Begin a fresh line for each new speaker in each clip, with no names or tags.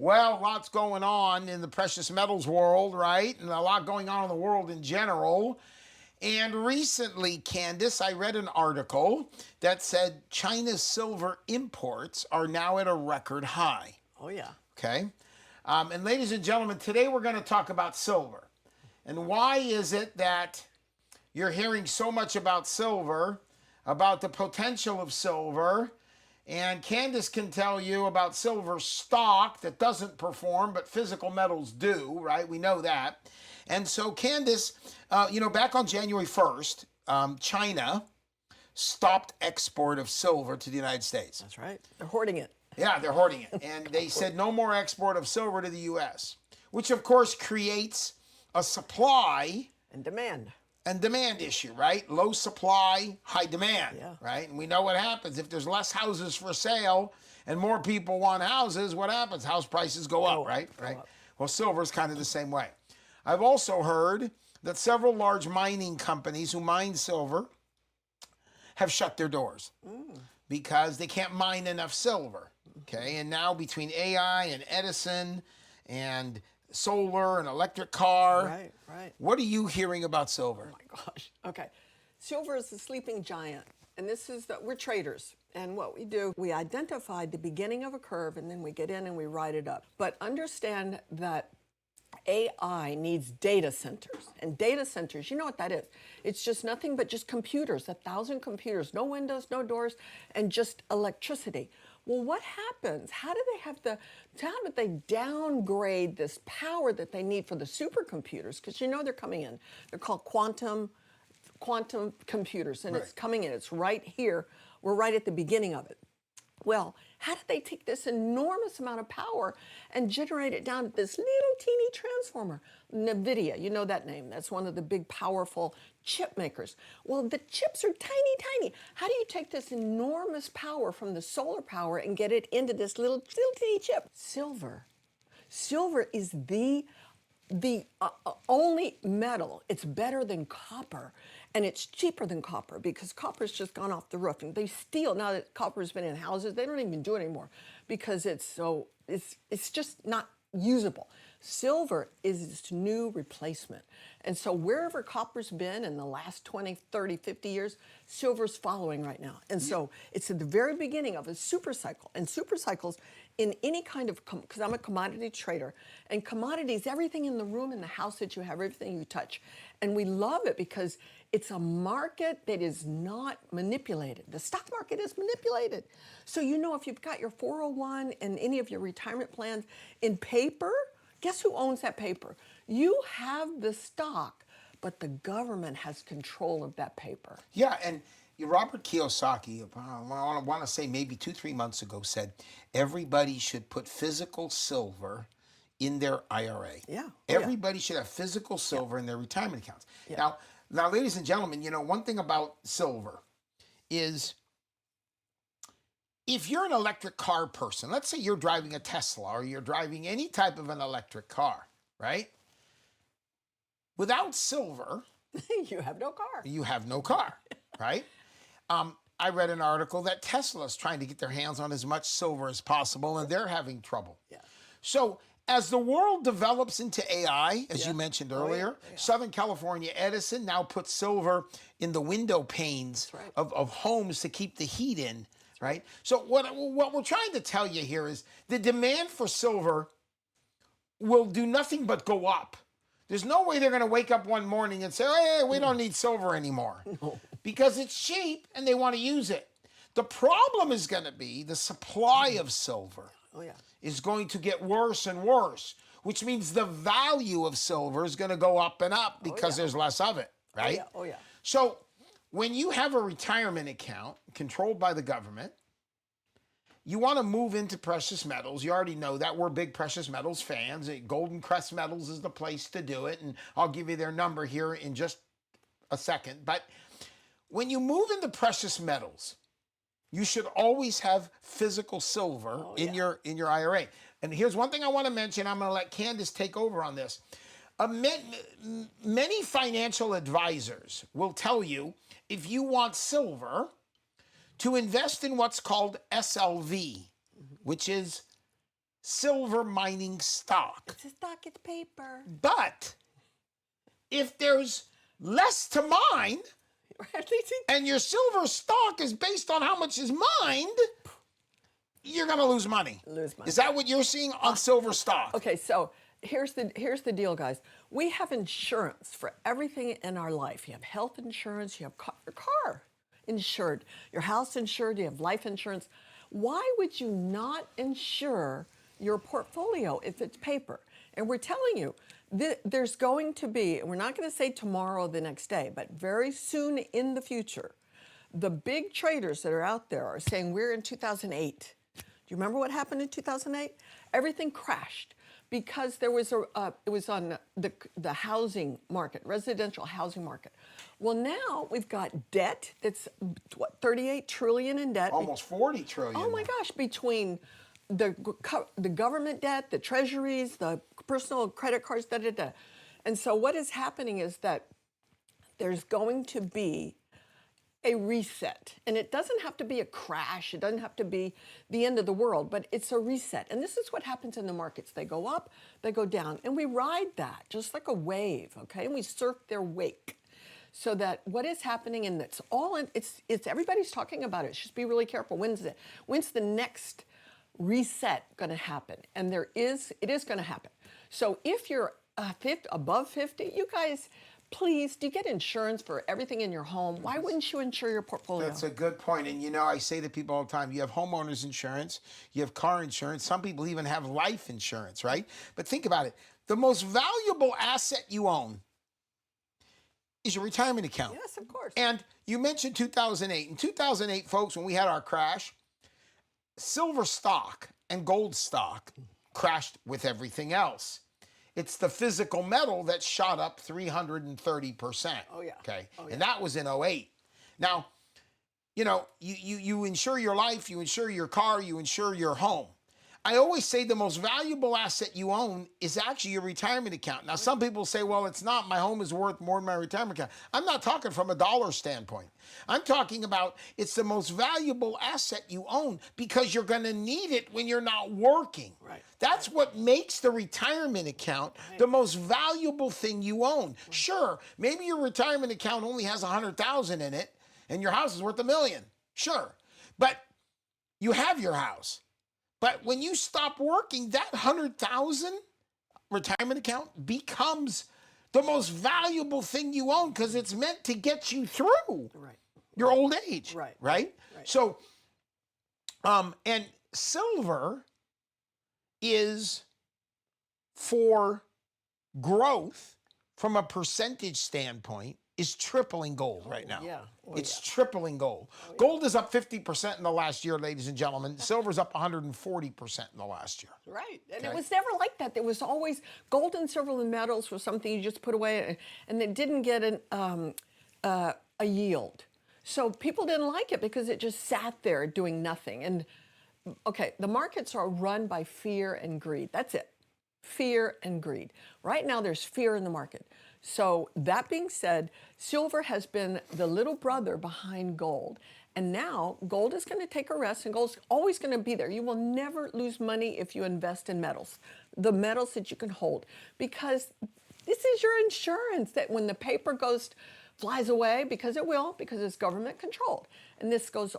Well, lots going on in the precious metals world, right? And a lot going on in the world in general. And recently, Candace, I read an article that said China's silver imports are now at a record high.
Oh, yeah.
Okay. And ladies and gentlemen, today we're going to talk about silver. And why is it that you're hearing so much about silver, about the potential of silver? And Candace can tell you about silver stock that doesn't perform, but physical metals do, right? We know that. And so, Candace, back on January 1st, China stopped export of silver to the United States.
That's right. They're hoarding it.
Yeah, they're hoarding it. And they said no more export of silver to the U.S., which of course creates a supply
And demand.
and demand issue, right? Low supply, high demand,
Yeah.
right? And we know what happens. If there's less houses for sale and more people want houses, what happens? House prices go up, right? Right.
up.
Well, silver is kind of the same way. I've also heard that several large mining companies who mine silver have shut their doors because they can't mine enough silver. Okay, and now between AI and Edison and solar and electric car,
Right.
what are you hearing about silver?
Oh my gosh. Okay. Silver is the sleeping giant. And this is that we're traders. And what we do, we identify the beginning of a curve and then we get in and we ride it up. But understand that AI needs data centers. And data centers, you know what that is? It's just nothing but just computers, 1,000 computers, no windows, no doors, and just electricity. Well, what happens? How do they downgrade this power that they need for the supercomputers? Because you know they're coming in. They're called quantum computers, and
Right.
it's coming in. It's right here. We're right at the beginning of it. Well, how did they take this enormous amount of power and generate it down to this little teeny transformer? NVIDIA, you know that name. That's one of the big, powerful chip makers. Well, the chips are tiny, tiny. How do you take this enormous power from the solar power and get it into this little teeny chip? Silver. Silver is the only metal. It's better than copper, and it's cheaper than copper because copper's just gone off the roof. And they steal now that copper's been in houses. They don't even do it anymore because it's just not usable. Silver is its new replacement. And so wherever copper's been in the last 20, 30, 50 years, silver's following right now. And so it's at the very beginning of a super cycle. And super cycles in any kind of, because I'm a commodity trader, and commodities, everything in the room, in the house that you have, everything you touch. And we love it because it's a market that is not manipulated. The stock market is manipulated. So you know if you've got your 401 and any of your retirement plans in paper, guess who owns that paper? You have the stock, but the government has control of that paper.
Yeah, and Robert Kiyosaki, I want to say maybe 2-3 months ago, said everybody should put physical silver in their IRA.
Yeah.
Everybody should have physical silver in their retirement accounts. Now, ladies and gentlemen, one thing about silver is if you're an electric car person, let's say you're driving a Tesla or you're driving any type of an electric car, right? Without silver,
You have no car.
you have no car, right? I read an article that Tesla's trying to get their hands on as much silver as possible, and they're having trouble.
Yeah.
So as the world develops into AI, as you mentioned
Oh, yeah.
earlier,
Yeah.
Southern California Edison now puts silver in the window panes
right.
of homes to keep the heat in, right? So what we're trying to tell you here is the demand for silver will do nothing but go up. There's no way they're going to wake up one morning and say, hey, we don't need silver anymore.
No.
Because it's cheap and they want to use it. The problem is going to be the supply of silver
Oh, yeah.
is going to get worse and worse, which means the value of silver is going to go up and up because there's less of it, right?
Oh, yeah.
So when you have a retirement account controlled by the government, you want to move into precious metals. You already know that. We're big precious metals fans. Golden Crest Metals is the place to do it. And I'll give you their number here in just a second. But when you move into precious metals, you should always have physical silver in your IRA. And here's one thing I want to mention. I'm going to let Candace take over on this. Many financial advisors will tell you if you want silver, to invest in what's called SLV, which is silver mining stock.
It's a stock, it's paper.
But if there's less to mine and your silver stock is based on how much is mined, you're going to lose money.
Lose money.
Is that what you're seeing on silver stock?
Okay, so here's the deal, guys. We have insurance for everything in our life. You have health insurance, you have your car insured, your house insured, you have life insurance. Why would you not insure your portfolio if it's paper? And we're telling you, there's going to be, and we're not going to say tomorrow or the next day, but very soon in the future, the big traders that are out there are saying we're in 2008. Do you remember what happened in 2008? Everything crashed because there was it was on the housing market, residential housing market. Well, now we've got debt that's, what, 38 trillion in debt.
Almost 40 trillion.
Oh my gosh, between the government debt, the treasuries, the personal credit cards, da da da. And so what is happening is that there's going to be a reset. And it doesn't have to be a crash. It doesn't have to be the end of the world, but it's a reset. And this is what happens in the markets. They go up, they go down, and we ride that just like a wave, okay? And we surf their wake. So that what is happening, and it's all in, it's everybody's talking about it. Just be really careful. When's the next reset going to happen? And it is going to happen. So if you're above 50, you guys, please, do you get insurance for everything in your home? Why wouldn't you insure your portfolio?
That's a good point. And you know, I say to people all the time, you have homeowners insurance, you have car insurance, some people even have life insurance, right? But think about it. The most valuable asset you own is your retirement account.
Yes, of course.
And you mentioned 2008. In 2008, folks, when we had our crash, silver stock and gold stock crashed with everything else. It's the physical metal that shot up 330%.
Oh, yeah.
Okay.
Oh, yeah.
And that was in '08. Now, you know, you insure your life, you insure your car, you insure your home. I always say the most valuable asset you own is actually your retirement account. Now, some people say, well, it's not. My home is worth more than my retirement account. I'm not talking from a dollar standpoint. I'm talking about it's the most valuable asset you own because you're going to need it when you're not working.
Right.
That's what makes the retirement account the most valuable thing you own. Sure, maybe your retirement account only has $100,000 in it and your house is worth $1 million. Sure, but you have your house. But when you stop working, that 100,000 retirement account becomes the most valuable thing you own because it's meant to get you through your old age. Right? So, and silver is for growth from a percentage standpoint is tripling gold right now.
Yeah.
It's tripling gold. Gold is up 50% in the last year, ladies and gentlemen. Silver's up 140% in the last year.
Right. And it was never like that. There was always gold and silver and metals was something you just put away and it didn't get a yield. So people didn't like it because it just sat there doing nothing. And okay, the markets are run by fear and greed. That's it. Fear and greed. Right now there's fear in the market. So that being said, silver has been the little brother behind gold. And now gold is going to take a rest and gold's always going to be there. You will never lose money if you invest in metals, the metals that you can hold, because this is your insurance that when the paper flies away, because it will, because it's government controlled. And this goes,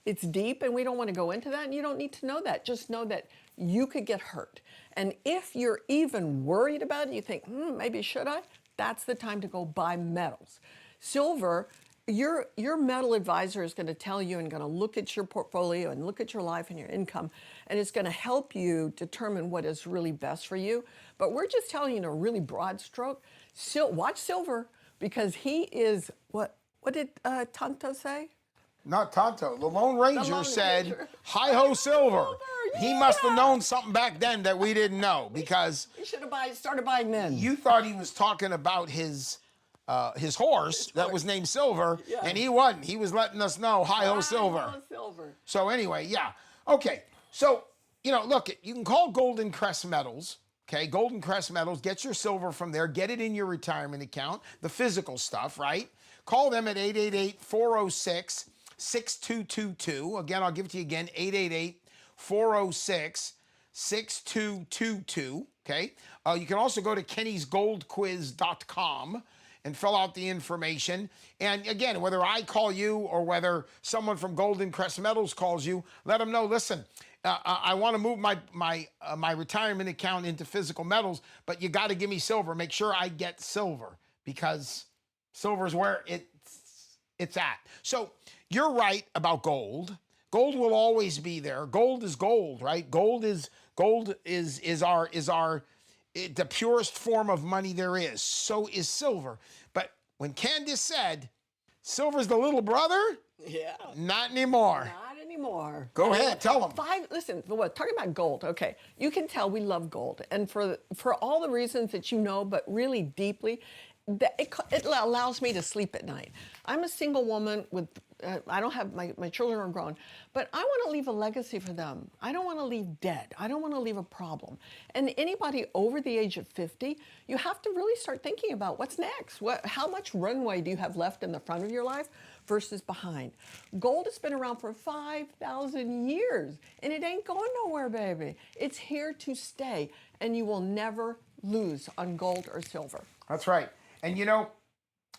it's deep and we don't want to go into that and you don't need to know that. Just know that you could get hurt. And if you're even worried about it, you think, maybe should I? That's the time to go buy metals. Silver, your metal advisor is going to tell you and going to look at your portfolio and look at your life and your income, and it's going to help you determine what is really best for you. But we're just telling you in a really broad stroke, watch silver because he is, what did Tonto say?
Not Tonto. The Lone Ranger said, hi-ho silver. He must have known something back then that we didn't know because
we should have started buying then.
You thought he was talking about his horse that was named Silver, and he wasn't. He was letting us know, hi-ho silver.
Hi-ho silver.
So anyway, yeah. Okay, so, you know, look, you can call Golden Crest Metals, okay? Golden Crest Metals, get your silver from there, get it in your retirement account, the physical stuff, right? Call them at 888-406-6222. Again, I'll give it to you again, 888-406-6222. 6222. Okay. You can also go to kennysgoldquiz.com and fill out the information. And again, whether I call you or whether someone from Golden Crest Metals calls you, let them know, listen, I want to move my retirement account into physical metals, but you got to give me silver. Make sure I get silver because silver is where it's at. So you're right about gold. Gold will always be there. Gold is gold, right? Gold is the purest form of money there is. So is silver. But when Candace said silver's the little brother,
Yeah.
not anymore.
Not anymore.
Go ahead, tell them.
Listen, talking about gold, okay. You can tell we love gold. And for all the reasons that you know, but really deeply, it allows me to sleep at night. I'm a single woman with, I don't have, my children are grown, but I want to leave a legacy for them. I don't want to leave dead. I don't want to leave a problem. And anybody over the age of 50, you have to really start thinking about what's next. How much runway do you have left in the front of your life versus behind? Gold has been around for 5,000 years, and it ain't going nowhere, baby. It's here to stay, and you will never lose on gold or silver.
That's right. And you know,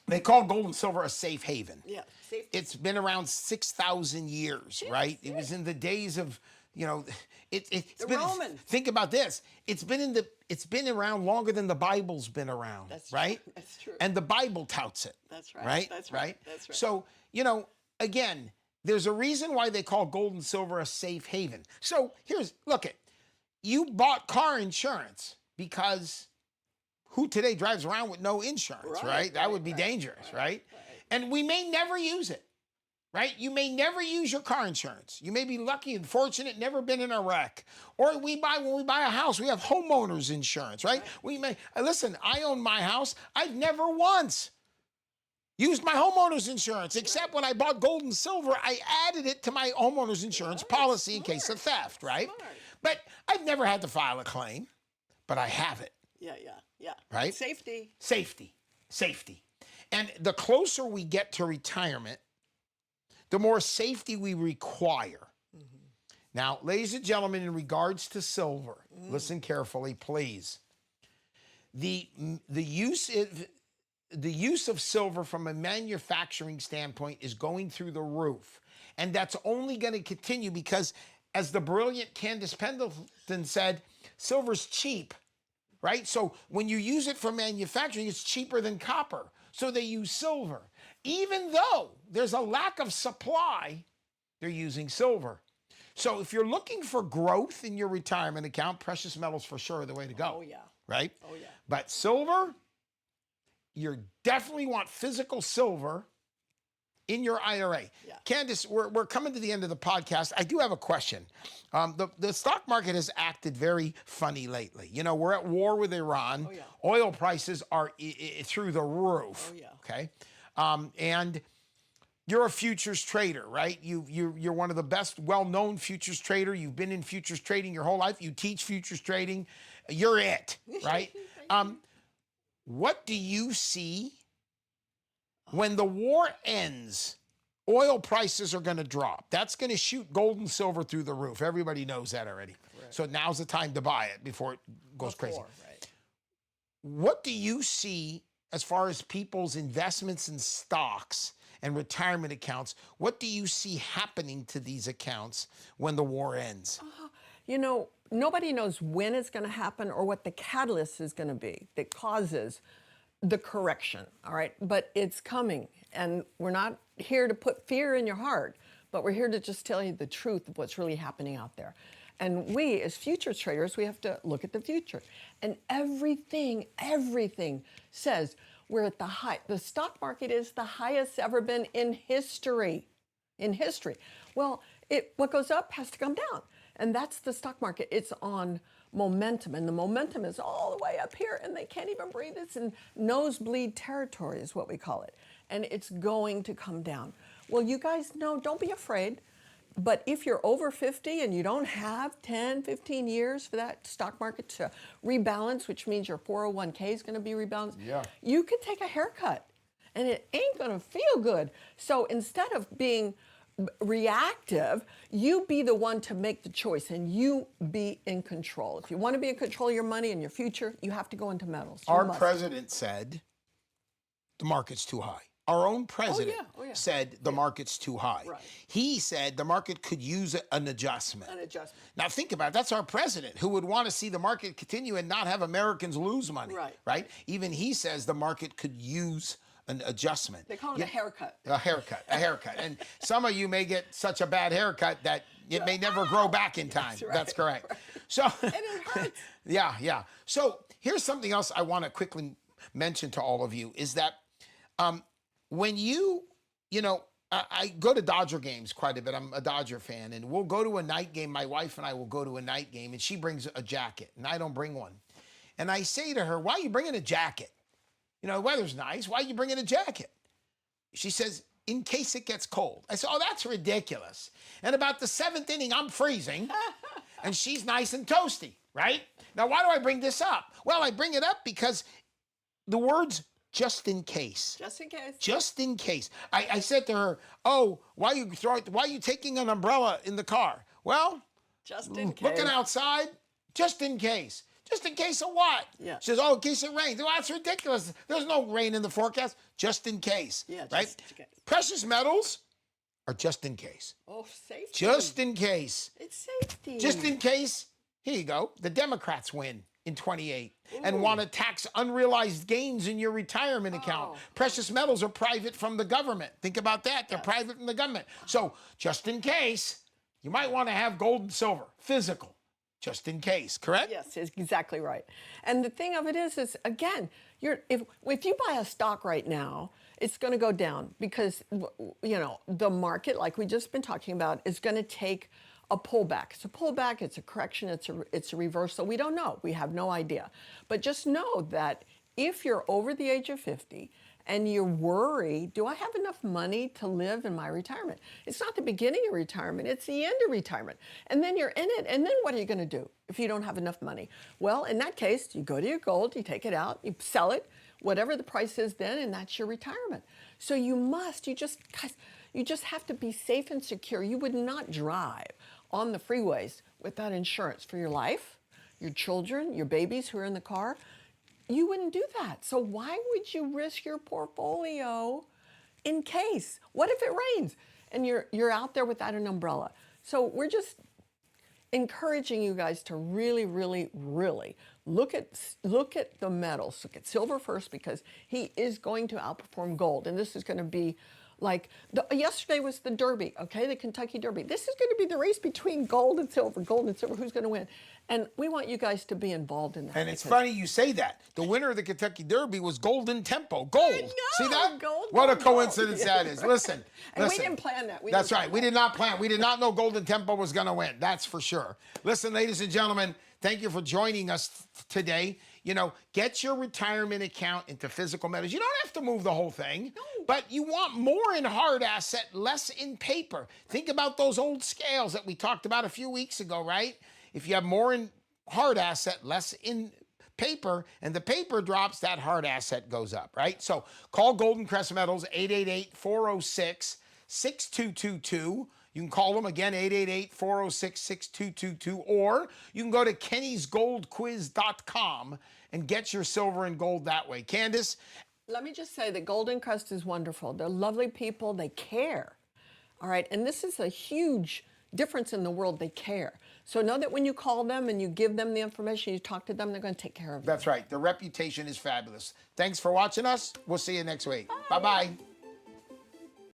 they call gold and silver a safe haven.
Yeah, safety.
It's been around 6,000 years, right? It was in the days of, you know, it's been.
Romans.
Think about this. It's been around longer than the Bible's been around,
That's
right?
true. That's true.
And the Bible touts it.
That's right.
Right?
That's right. That's right.
So, you know, again, there's a reason why they call gold and silver a safe haven. So look it. You bought car insurance because who today drives around with no insurance, right? That would be dangerous, right? And we may never use it, right? You may never use your car insurance. You may be lucky and fortunate, never been in a wreck. Or when we buy a house, we have homeowners insurance, right? We may, listen, I own my house. I've never once used my homeowners insurance, except when I bought gold and silver, I added it to my homeowners insurance policy in case of theft, right? But I've never had to file a claim, but I have it.
Yeah.
Right? Safety. And the closer we get to retirement, the more safety we require. Now, ladies and gentlemen, in regards to silver, listen carefully, please. The use of silver from a manufacturing standpoint is going through the roof. And that's only going to continue because, as the brilliant Candace Pendleton said, silver's cheap. Right? So when you use it for manufacturing, it's cheaper than copper. So they use silver. Even though there's a lack of supply, they're using silver. So if you're looking for growth in your retirement account, precious metals for sure are the way to go.
Oh, yeah.
Right?
Oh, yeah.
But silver, you definitely want physical silver in your IRA.
Yeah.
Candace, we're coming to the end of the podcast. I do have a question. The stock market has acted very funny lately. You know, we're at war with Iran.
Oh, yeah.
Oil prices are through the roof.
Oh, yeah.
Okay. And you're a futures trader, right? You're one of the best well-known futures trader. You've been in futures trading your whole life. You teach futures trading. You're it, right? What do you see when the war ends? Oil prices are going to drop. That's going to shoot gold and silver through the roof. Everybody knows that already. Right. So now's the time to buy it before it goes crazy.
Right.
What do you see as far as people's investments in stocks and retirement accounts? What do you see happening to these accounts when the war ends?
You know, nobody knows when it's going to happen or what the catalyst is going to be that causes the correction, all right? But it's coming, and we're not here to put fear in your heart, but we're here to just tell you the truth of what's really happening out there. And we, as futures traders, we have to look at the future. And everything says we're at the high. The stock market is the highest ever been in history. Well, what goes up has to come down. And that's the stock market. It's on momentum, and the momentum is all the way up here, and they can't even breathe. It's in nosebleed territory is what we call it. And it's going to come down. Well, you guys know, don't be afraid. But if you're over 50 and you don't have 10, 15 years for that stock market to rebalance, which means your 401k is going to be rebalanced, you can take a haircut, and it ain't going to feel good. So instead of being reactive. You be the one to make the choice, and you be in control. If you want to be in control of your money and your future, you have to go into metals. You
Our
must.
president said the market's too high. Our own president said the market's too high.
Right.
He said the market could use an adjustment.
An adjustment.
Now think about it. That's our president who would want to see the market continue and not have Americans lose money. Right. Even he says the market could use an adjustment.
They call it a haircut.
A haircut. And some of you may get such a bad haircut that it may never grow back in time. That's correct.
Right.
So
And it hurts.
Yeah. So here's something else I want to quickly mention to all of you is that when I go to Dodger games quite a bit. I'm a Dodger fan, and we'll go to a night game. My wife and I will go to a night game, and she brings a jacket, and I don't bring one. And I say to her, why are you bringing a jacket? The weather's nice. Why are you bringing a jacket? She says, in case it gets cold. I said, oh, that's ridiculous. And about the 7th inning, I'm freezing, and she's nice and toasty, right? Now, why do I bring this up? Well, I bring it up because the words just in case.
Just in case.
Just in case. I said to her, oh, why are you taking an umbrella in the car? Well,
just in case.
Looking outside, just in case. Just in case of what?
Yeah.
She says, oh, in case it rains. Well, that's ridiculous. There's no rain in the forecast. Just in case.
Yeah,
right?
just in case.
Precious metals are just in case.
Oh, safety.
Just in case.
It's safety.
Just in case, here you go, the Democrats win in 28 and want to tax unrealized gains in your retirement account. Precious metals are private from the government. Think about that. They're private from the government. So just in case, you might want to have gold and silver, physical, just in case, correct?
Yes, it's exactly right. And the thing of it is again, if you buy a stock right now, it's going to go down because, the market, like we just been talking about, is going to take a pullback. It's a pullback, it's a correction, it's a reversal. We don't know. We have no idea. But just know that if you're over the age of 50 and you worry, do I have enough money to live in my retirement? It's not the beginning of retirement, it's the end of retirement. And then you're in it, and then what are you going to do if you don't have enough money? Well, in that case, you go to your gold, you take it out, you sell it, whatever the price is then, and that's your retirement. So you just have to be safe and secure. You would not drive on the freeways without insurance for your life, your children, your babies who are in the car. You wouldn't do that. So why would you risk your portfolio in case? What if it rains and you're out there without an umbrella? So we're just encouraging you guys to really, really, really look at the metals. Look at silver first because he is going to outperform gold, and this is going to be like yesterday was the Derby, okay, the Kentucky Derby. This is going to be the race between gold and silver, who's going to win. And we want you guys to be involved in that.
And it's funny you say that. The winner of the Kentucky Derby was Golden Tempo. Gold. See that?
Gold,
what a
gold.
coincidence that is. Listen.
And we didn't plan that.
That's right. We did not plan. We did not know Golden Tempo was going to win. That's for sure. Listen, ladies and gentlemen, thank you for joining us today. Get your retirement account into physical metals. You don't have to move the whole thing, but you want more in hard asset, less in paper. Think about those old scales that we talked about a few weeks ago, right? If you have more in hard asset, less in paper, and the paper drops, that hard asset goes up, right? So call Golden Crest Metals, 888-406-6222. You can call them again, 888-406-6222, or you can go to kennysgoldquiz.com and get your silver and gold that way. Candace?
Let me just say that Golden Crest is wonderful. They're lovely people. They care. All right. And this is a huge difference in the world. They care. So know that when you call them and you give them the information, you talk to them, they're going to take care of you.
That's right. The reputation is fabulous. Thanks for watching us. We'll see you next week. Bye-bye.